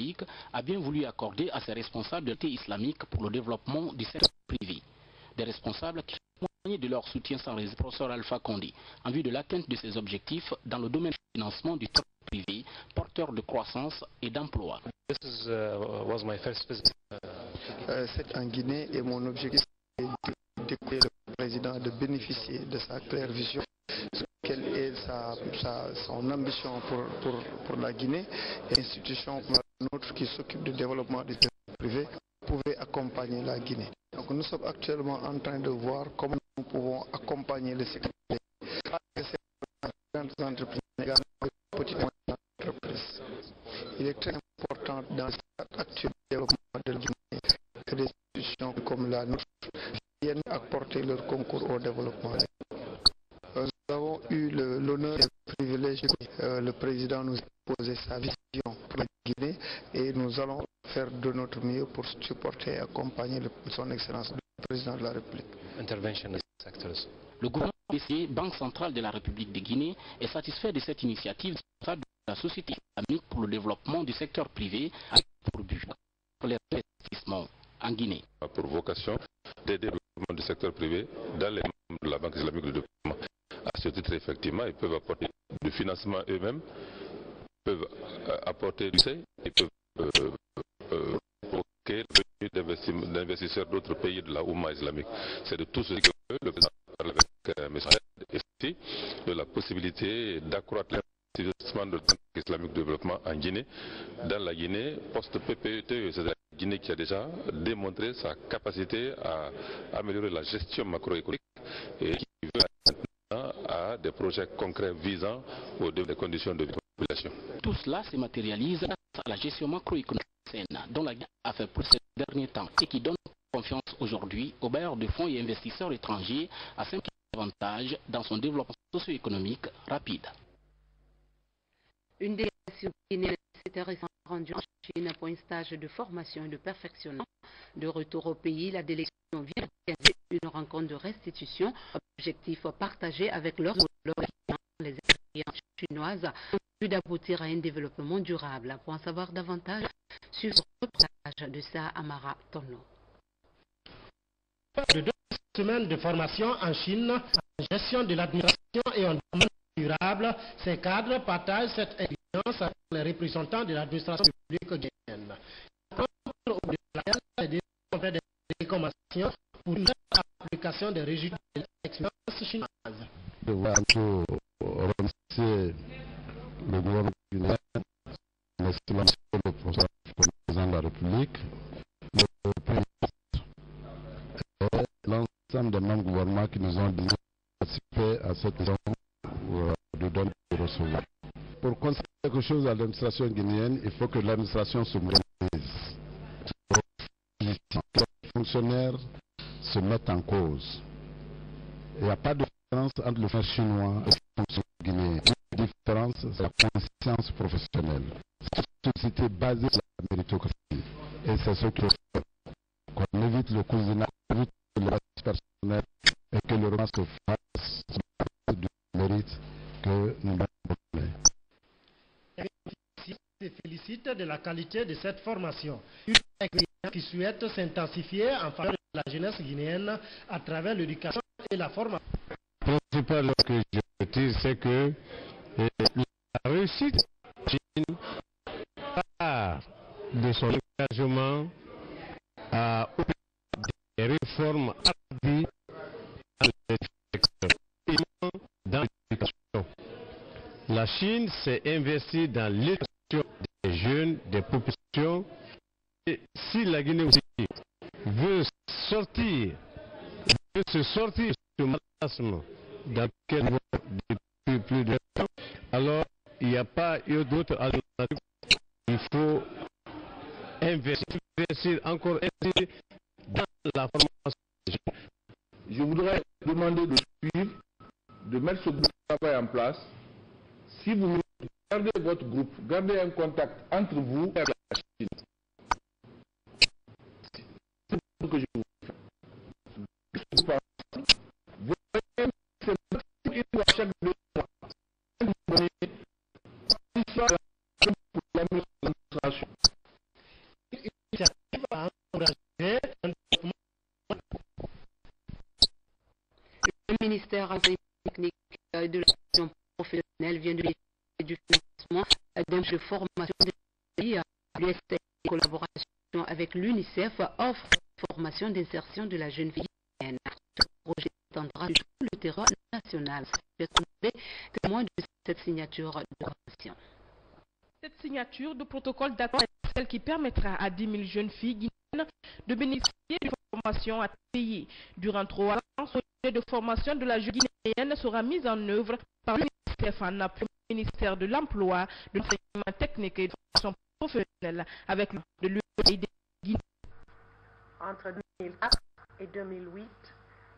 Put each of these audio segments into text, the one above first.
République a bien voulu accorder à ses responsables de l'État islamique pour le développement du secteur privé. Des responsables qui ont témoigné de leur soutien sans réserve au professeur Alpha Condé en vue de l'atteinte de ses objectifs dans le domaine du financement du secteur privé, porteur de croissance et d'emploi. C'est en Guinée et mon objectif est d'écouter le président de bénéficier de sa claire vision, quelle est son ambition pour la Guinée, et l'institution comme la nôtre qui s'occupe du développement du secteur privé pouvait accompagner la Guinée. Donc nous sommes actuellement en train de voir comment nous pouvons accompagner le secteur privé. Les entreprises, également les petites et moyennes entreprises. Il est très important dans cet actuel développement de la Guinée que des institutions comme la nôtre viennent apporter leur concours au développement. Nous avons eu l'honneur et le privilège que le président nous a posé sa vision pour la Guinée et nous allons faire de notre mieux pour supporter et accompagner son Excellence le président de la République. Le gouvernement BCE, Banque centrale de la République de Guinée, est satisfait de cette initiative de la société islamique pour le développement du secteur privé avec pour but les investissements en Guinée. Pour vocation d'aider le développement du secteur privé dans les membres de la Banque islamique de développement. À ce titre, effectivement, ils peuvent apporter du financement eux-mêmes, peuvent apporter du conseil, ils peuvent provoquer d'investisseurs d'autres pays de la Oumma islamique. C'est de tout ce que le président parle avec M. ici, de la possibilité d'accroître l'investissement de la Banque islamique de développement en Guinée. Dans la Guinée, post-PPET, c'est la Guinée qui a déjà démontré sa capacité à améliorer la gestion macroéconomique et qui veut maintenant à des projets concrets visant au développement des conditions de vie de la population. Tout cela se matérialise grâce à la gestion macroéconomique saine dont la Guinée a fait pour ces derniers temps et qui donne confiance aujourd'hui aux bailleurs de fonds et investisseurs étrangers à s'impliquer davantage dans son développement socio-économique rapide. Une délégation guinéenne s'était récemment rendue en Chine pour un stage de formation et de perfectionnement. De retour au pays, la délégation vient d'organiser une rencontre de restitution, objectif partagé avec leurs homologues, les expériences chinoises, en vue d'aboutir à un développement durable. Pour en savoir davantage, sur le reportage de Sa Amara Tono. De 2 semaines de formation en Chine, en gestion de l'administration et en domaine durable, ces cadres partagent cette expérience avec les représentants de l'administration publique guinéenne. La rencontre au bout de laquelle les ont fait des recommandations pour une application des résultats de l'expérience chinoise. Je voudrais remercier le gouvernement guinéen, l'excellence le président de la République, le Premier ministre et l'ensemble des membres du gouvernement qui nous ont dit participer à cette réunion de donner et de recevoir. Pour constater quelque chose à l'administration guinéenne, il faut que l'administration se modernise. Les fonctionnaires se mettent en cause. Il n'y a pas de différence entre le fonctionnaire chinois et le fonctionnaire guinéen. La différence, c'est la conscience professionnelle. C'est une société basée sur la méritocratie. Et c'est ce qu'il faut faire. Qu'on évite le cousinage, qu'on évite le racisme personnel et que le roman se fasse du mérite que nous avons donné. Se félicite de la qualité de cette formation. Une expérience qui souhaite s'intensifier en faveur de la jeunesse guinéenne à travers l'éducation et la formation. Le principal que je retire, c'est que la réussite de la Chine part de son engagement à des réformes hardies dans l'éducation. La Chine s'est investie dans l'éducation des jeunes, des populations. Et si la Guinée aussi veut se sortir du marasme dans lequel elle est depuis plus de temps, alors il n'y a pas eu d'autre alternative. Il faut investir encore dans la formation. Je voudrais demander de suivre, de mettre ce groupe de travail en place. Si vous gardez votre groupe, gardez un contact entre vous et la Chine. C'est ce que je vous fais. Vous voyez, c'est une fois chaque 2 mois. Vous donnez pour l'administration. ministère technique de l'action professionnelle vient de bénéficier du financement d'un de formation des pays. L'USAID, en collaboration avec l'UNICEF, offre une formation d'insertion de la jeune fille guinéenne. Ce projet s'étendra sur tout le territoire national. Je suis témoin de cette signature de convention. Cette signature de protocole d'accord est celle qui permettra à 10 000 jeunes filles guinéennes de bénéficier d'une formation à payer. Durant 3 ans, ce projet de formation de la jeune guinéenne sera mis en œuvre par l'UNICEF en appui au ministère de l'Emploi, de l'enseignement technique et de la formation professionnelle avec de l'USAID Guinée. Entre 2004 et 2008,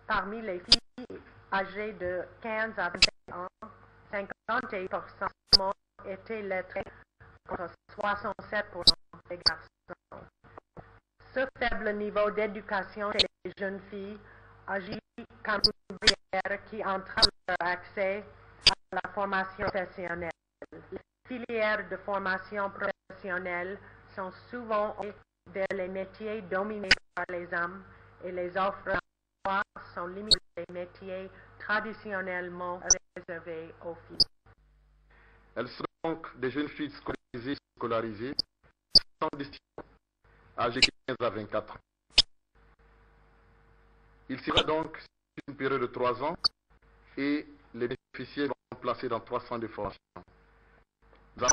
parmi les filles âgées de 15 à 21 ans, 51% étaient lettrées, contre 67% des garçons. Ce faible niveau d'éducation chez les jeunes filles agit comme une barrière qui entrave leur accès à la formation professionnelle. Les filières de formation professionnelle sont souvent vers les métiers dominés par les hommes et les offres d'emploi sont limitées aux métiers traditionnellement réservés aux filles. Elles sont donc des jeunes filles scolarisées sans distinction, âgées de 15 à 24 ans. Il sera donc une période de 3 ans et les bénéficiaires vont placés dans 3 centres de formation. Une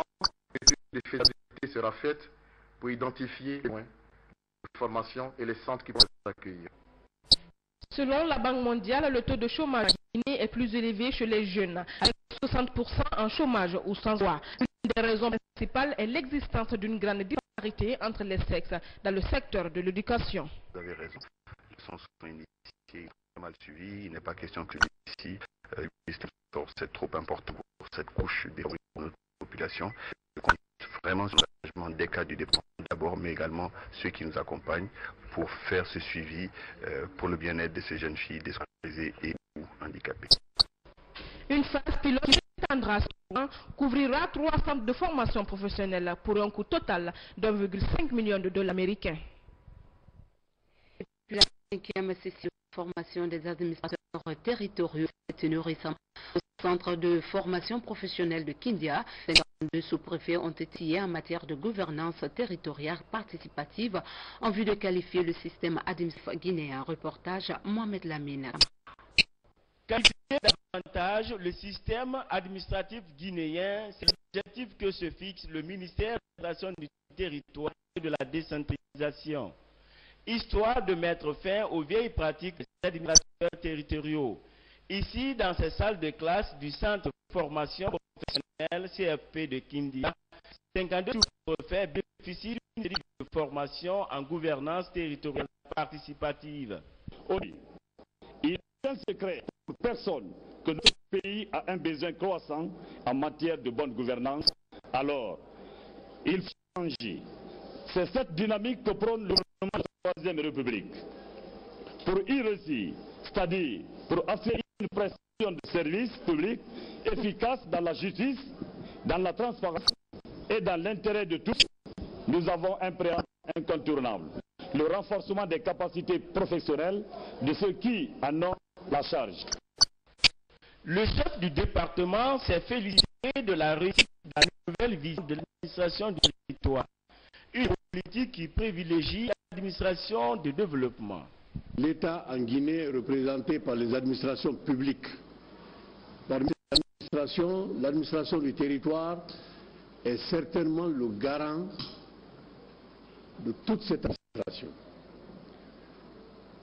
étude de faisabilité sera faite pour identifier les points de formation et les centres qui peuvent accueillir. Selon la Banque mondiale, le taux de chômage en Guinée est plus élevé chez les jeunes, avec 60% en chômage ou sans emploi. L'une des raisons principales est l'existence d'une grande disparité entre les sexes dans le secteur de l'éducation. Vous avez raison. Les leçons sont initiées, mal suivies. Il n'est pas question que ici, c'est trop important pour cette couche de notre population. Je compte vraiment sur l'engagement des cadres du département d'abord, mais également ceux qui nous accompagnent pour faire ce suivi pour le bien-être de ces jeunes filles déscolarisées et ou handicapées. Une phase pilote qui s'étendra couvrira 3 centres de formation professionnelle pour un coût total d'1,5 million de dollars américains. La 5e session de formation des administrateurs territoriaux s'est tenue récemment au centre de formation professionnelle de Kindia. 52 sous-préfets ont été hier en matière de gouvernance territoriale participative en vue de qualifier le système administratif guinéen. Reportage Mohamed Lamine. Qualifier davantage le système administratif guinéen, c'est l'objectif que se fixe le ministère de l'administration du territoire et de la décentralisation, histoire de mettre fin aux vieilles pratiques des administrateurs territoriaux. Ici, dans ces salles de classe du centre de formation professionnelle CFP de Kindia, 52 sous-préfets bénéficient d'une série de formations en gouvernance territoriale participative. Il est un secret pour personne que notre pays a un besoin croissant en matière de bonne gouvernance. Alors, il faut changer. C'est cette dynamique que prône le gouvernement de la Troisième République. Pour y réussir, c'est-à-dire pour assurer une prestation de services publics efficace dans la justice, dans la transparence et dans l'intérêt de tous, nous avons un préalable incontournable. Le renforcement des capacités professionnelles de ceux qui en ont la charge. Le chef du département s'est félicité de la réussite de la nouvelle vision de l'administration du territoire. Une politique qui privilégie l'administration de développement. L'État en Guinée est représenté par les administrations publiques. Parmi les administrations, l'administration du territoire est certainement le garant de toute cette administration.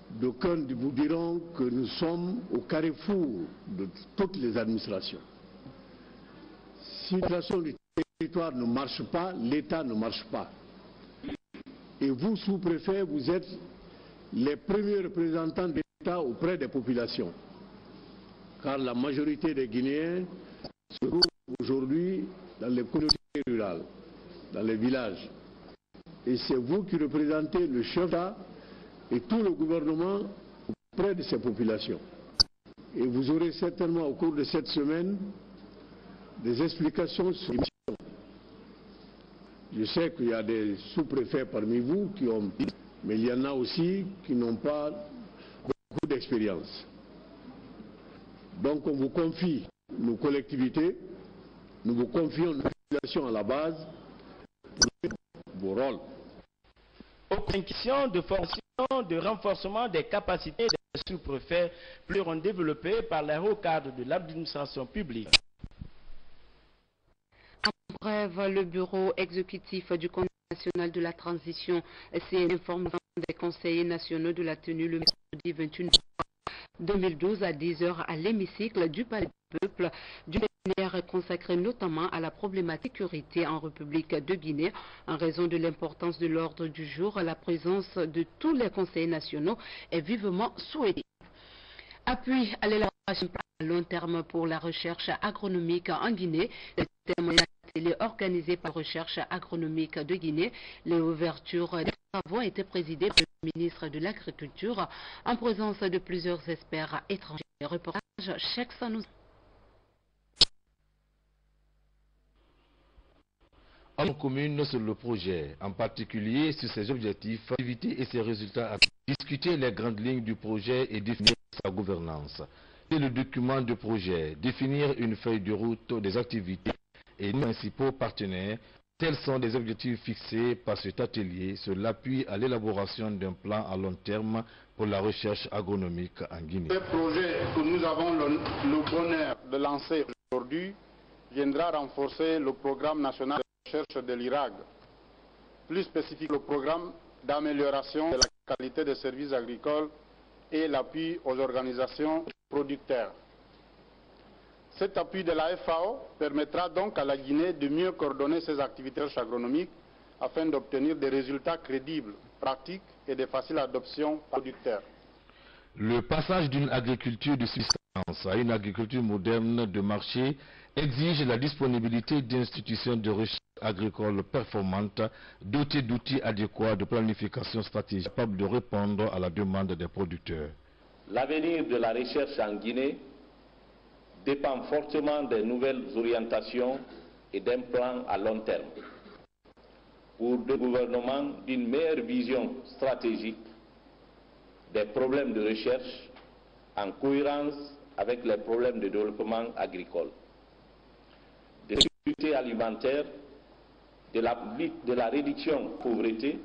D'aucuns vous diront que nous sommes au carrefour de toutes les administrations. Si l'administration du territoire ne marche pas, l'État ne marche pas. Et vous, sous-préfet, vous êtes les premiers représentants de l'État auprès des populations. Car la majorité des Guinéens se trouvent aujourd'hui dans les communautés rurales, dans les villages. Et c'est vous qui représentez le chef d'État et tout le gouvernement auprès de ces populations. Et vous aurez certainement au cours de cette semaine des explications sur les missions. Je sais qu'il y a des sous-préfets parmi vous qui ont, mais il y en a aussi qui n'ont pas beaucoup d'expérience. Donc on vous confie nos collectivités, nous vous confions nos populations à la base pour vos rôles. Aucune question de formation, de renforcement des capacités des sous-préfets plus développées par les hauts cadres de l'administration publique. En bref, le bureau exécutif du Conseil national de la transition s'est informé des conseillers nationaux de la tenue le mercredi 28 novembre 2012 à 10h à l'hémicycle du Palais du Peuple, du séminaire consacré notamment à la problématique sécurité en République de Guinée. En raison de l'importance de l'ordre du jour, la présence de tous les conseillers nationaux est vivement souhaitée. Appui à l'élaboration à long terme pour la recherche agronomique en Guinée. Le thème est organisé par la recherche agronomique de Guinée. L'ouverture des travaux a été présidée par le ministre de l'Agriculture en présence de plusieurs experts étrangers. Reportage Cheikh Sanoussi. En commune sur le projet, en particulier sur ses objectifs, activités et ses résultats, à discuter les grandes lignes du projet et définir sa gouvernance. Et le document de projet, définir une feuille de route des activités et les principaux partenaires. Tels sont les objectifs fixés par cet atelier sur l'appui à l'élaboration d'un plan à long terme pour la recherche agronomique en Guinée. Le projet que nous avons le bonheur de lancer aujourd'hui viendra renforcer le programme national de recherche de l'IRAG, plus spécifique le programme d'amélioration de la qualité des services agricoles et l'appui aux organisations producteurs. Cet appui de la FAO permettra donc à la Guinée de mieux coordonner ses activités agronomiques afin d'obtenir des résultats crédibles, pratiques et de facile adoption par les producteurs. Le passage d'une agriculture de subsistance à une agriculture moderne de marché exige la disponibilité d'institutions de recherche agricole performantes, dotées d'outils adéquats de planification stratégique, capables de répondre à la demande des producteurs. L'avenir de la recherche en Guinée dépend fortement des nouvelles orientations et d'un plan à long terme pour le gouvernement d'une meilleure vision stratégique des problèmes de recherche en cohérence avec les problèmes de développement agricole, de la sécurité alimentaire, de la réduction de la pauvreté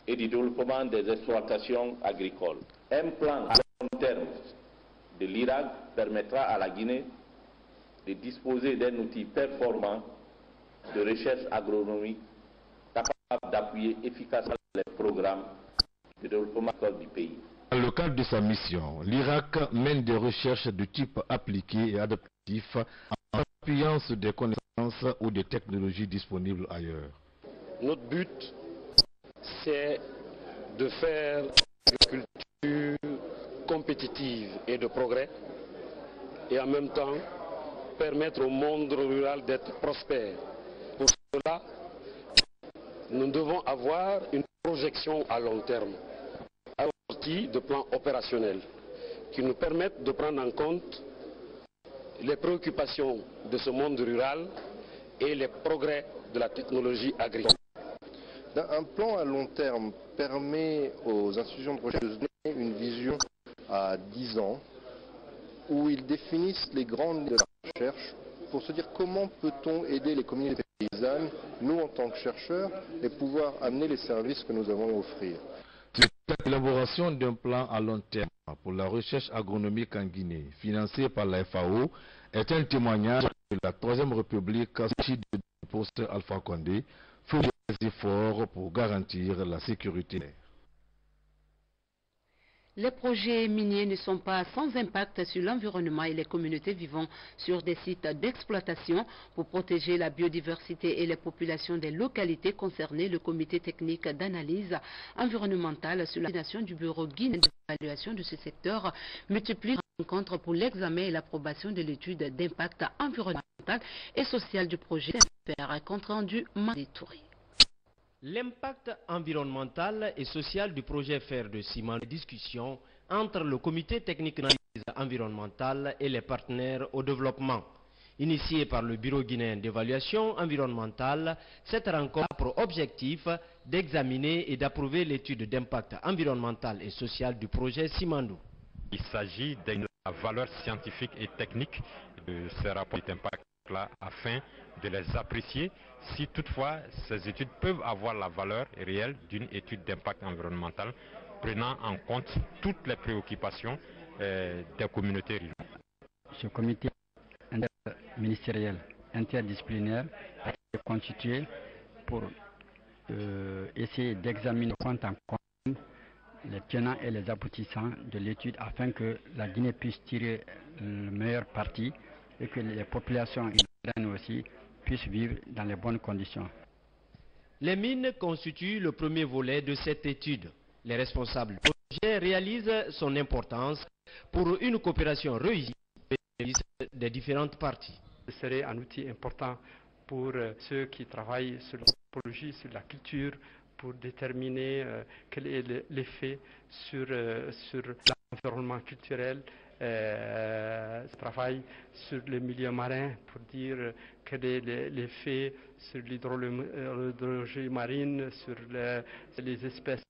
et du développement des exploitations agricoles. Un plan à long terme de l'IRAG permettra à la Guinée de disposer d'un outil performant de recherche agronomique capable d'appuyer efficacement les programmes de développement agricole du pays. Dans le cadre de sa mission, l'IRAG mène des recherches de type appliqué et adaptatif en appuyant sur des connaissances ou des technologies disponibles ailleurs. Notre but, c'est de faire une agriculture compétitive et de progrès et en même temps permettre au monde rural d'être prospère. Pour cela, nous devons avoir une projection à long terme, assortie de plans opérationnels qui nous permettent de prendre en compte les préoccupations de ce monde rural et les progrès de la technologie agricole. Un plan à long terme permet aux institutions de recherche de se donner une vision à 10 ans où ils définissent les grandes lignes de la recherche pour se dire comment peut-on aider les communautés paysannes, nous en tant que chercheurs, et pouvoir amener les services que nous avons à offrir. L'élaboration d'un plan à long terme pour la recherche agronomique en Guinée, financé par la FAO, est un témoignage de la Troisième République sortie de poste Alpha Condé, fait des efforts pour garantir la sécurité. Les projets miniers ne sont pas sans impact sur l'environnement et les communautés vivant sur des sites d'exploitation. Pour protéger la biodiversité et les populations des localités concernées, le comité technique d'analyse environnementale sur la coordination du bureau guinéen d'évaluation de ce secteur multiplie les rencontres pour l'examen et l'approbation de l'étude d'impact environnemental et social du projet. Compte rendu Manditouri. L'impact environnemental et social du projet fer de ciment, les discussions entre le comité technique d'analyse environnementale et les partenaires au développement. Initiée par le Bureau guinéen d'évaluation environnementale, cette rencontre a pour objectif d'examiner et d'approuver l'étude d'impact environnemental et social du projet Simandou. Il s'agit d'une la valeur scientifique et technique de ces rapports d'impact-là afin de les apprécier si toutefois ces études peuvent avoir la valeur réelle d'une étude d'impact environnemental prenant en compte toutes les préoccupations des communautés rurales. Ce comité interministériel interdisciplinaire a été constitué pour essayer d'examiner compte en compte les tenants et les aboutissants de l'étude afin que la Guinée puisse tirer le meilleur parti et que les populations guinéennes aussi puissent vivre dans les bonnes conditions. Les mines constituent le premier volet de cette étude. Les responsables du projet réalisent son importance pour une coopération réussie des différentes parties. Ce serait un outil important pour ceux qui travaillent sur l'anthropologie, sur la culture, pour déterminer quel est l'effet sur l'environnement culturel, travail sur les milieux marins pour dire quel est l'effet sur l'hydrologie marine, sur les espèces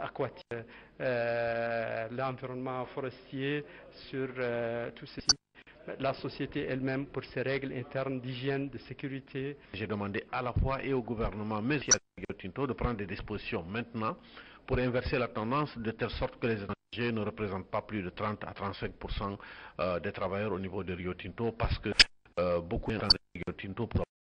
aquatiques, l'environnement forestier, sur tout ceci. La société elle-même pour ses règles internes d'hygiène, de sécurité. J'ai demandé à la fois et au gouvernement, mais aussi à Rio Tinto, de prendre des dispositions maintenant pour inverser la tendance de telle sorte que les étrangers ne représentent pas plus de 30 à 35% des travailleurs au niveau de Rio Tinto parce que beaucoup de Rio Tinto pour